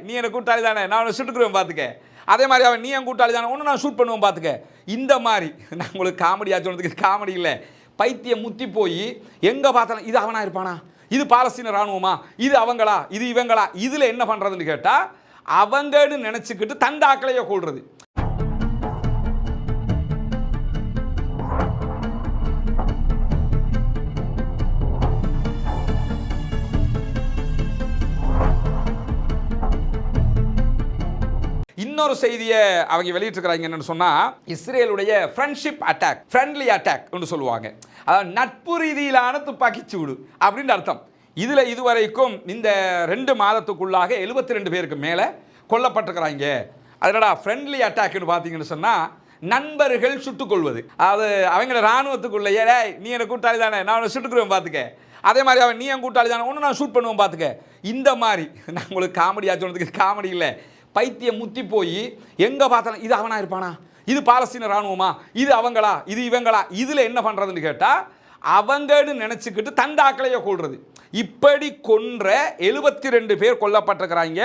நீ எனக்கு கூட்டாளி தானே, நான் அவனை சுட்டுக்குருவேன் பார்த்துக்க. அதே மாதிரி அவன் நீ என் கூட்டாளி தானே, ஒன்று நான் ஷூட் பண்ணுவேன் பார்த்துக்க. இந்த மாதிரி நான் உங்களுக்கு காமெடியாக சொன்னதுக்கு காமெடி இல்லை, பைத்தியம் முத்தி போய் எங்கே பார்த்தாலும் இது அவனா இருப்பானா, இது பாலஸ்தீன இராணுவமா, இது அவங்களா, இது இவங்களா, இதில் என்ன பண்ணுறதுன்னு கேட்டால் அவங்கன்னு நினச்சிக்கிட்டு தண்டாக்களையே கொள்வது. இன்னொரு செய்தியை அவங்க வெளியிட்டிருக்கிறாங்க என்னன்னு சொன்னால், இஸ்ரேலுடைய ஃப்ரெண்ட்ஷிப் அட்டாக், ஃப்ரெண்ட்லி அட்டாக் என்று சொல்லுவாங்க. அதாவது நட்பு ரீதியிலான துப்பாக்கி சூடு அப்படின்னு அர்த்தம். இதில் இதுவரைக்கும் இந்த 2 மாதத்துக்குள்ளாக 72 பேருக்கு மேலே கொல்லப்பட்டிருக்கிறாங்க. அதனடா ஃப்ரெண்ட்லி அட்டாக்னு பார்த்தீங்கன்னு சொன்னால் நண்பர்கள் சுட்டுக்கொள்வது. அது அவங்கள இராணுவத்துக்குள்ளேயே நீ எனக்கு கூட்டாளி தானே, நான் அவனை சுட்டுக்குருவேன் பார்த்துக்க. அதே மாதிரி அவன் நீ என் கூட்டாளி தானே, ஒன்று நான் ஷூட் பண்ணுவேன் பார்த்துக்க. இந்த மாதிரி நான் உங்களுக்கு காமெடியாக சொன்னதுக்கு காமெடி இல்லை, பைத்தியம் முத்தி போய் எங்கே பார்த்தாலும் இது அவனா இருப்பானா, இது பாலஸ்தீன இராணுவமா, இது அவங்களா, இது இவங்களா, இதில் என்ன பண்ணுறதுன்னு கேட்டால் அவங்கன்னு நினச்சிக்கிட்டு தண்டாக்களையே கொள்வது. இப்படி கொன்ற 72 பேர் கொல்லப்பட்டிருக்கிறாங்க.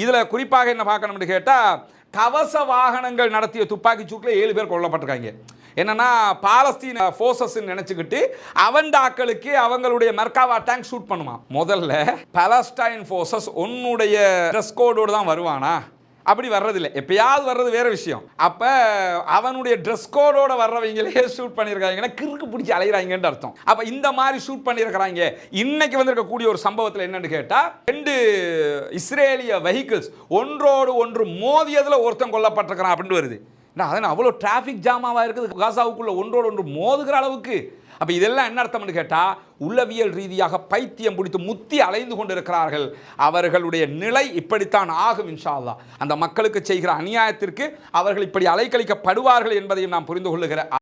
இதில் குறிப்பாக என்ன பார்க்கணும்னு கேட்டால் கவச வாகனங்கள் நடத்திய துப்பாக்கி சூட்டில் 7 பேர் கொல்லப்பட்டிருக்காங்க. என்னன்னா பாலஸ்தீன ஃபோர்ஸஸ் நினச்சிக்கிட்டு அவண்டாக்களுக்கு அவங்களுடைய மர்காவா டேங்க் ஷூட் பண்ணுமா. முதல்ல பாலஸ்டைன் ஃபோர்ஸஸ் உன்னுடைய ட்ரெஸ் கோடோடு தான் வருவானா, அப்படி வர்றதில்லை, எப்பயாவது வர்றது வேற விஷயம். அப்போ அவனுடைய ட்ரெஸ் கோடோட வர்றவங்களே ஷூட் பண்ணியிருக்காங்கன்னா கிறுக்கு பிடிச்சி அலைகிறாங்கன்னு அர்த்தம். அப்போ இந்த மாதிரி ஷூட் பண்ணியிருக்கிறாங்க. இன்னைக்கு வந்திருக்கக்கூடிய ஒரு சம்பவத்தில் என்னன்னு கேட்டால் 2 இஸ்ரேலிய வெஹிக்கிள்ஸ் ஒன்றோடு ஒன்று மோதியதில் ஒருத்தன் கொல்லப்பட்டிருக்கிறான் அப்படின்னு வருது. அதனால் அவ்வளோ டிராஃபிக் ஜாமாவாக இருக்குது காசாவுக்குள்ளே ஒன்றோடு ஒன்று மோதுகிற அளவுக்கு. அப்போ இதெல்லாம் என்ன அர்த்தம்னு கேட்டால் உளவியல் ரீதியாக பைத்தியம் பிடித்து முத்தி அலைந்து கொண்டிருக்கிறார்கள். அவர்களுடைய நிலை இப்படித்தான் ஆகும் இன்ஷா அல்லாஹ். அந்த மக்களுக்கு செய்கிற அநியாயத்திற்கு அவர்கள் இப்படி அலைக்கழிக்கப்படுவார்கள் என்பதையும் நாம் புரிந்து கொள்ளுகிற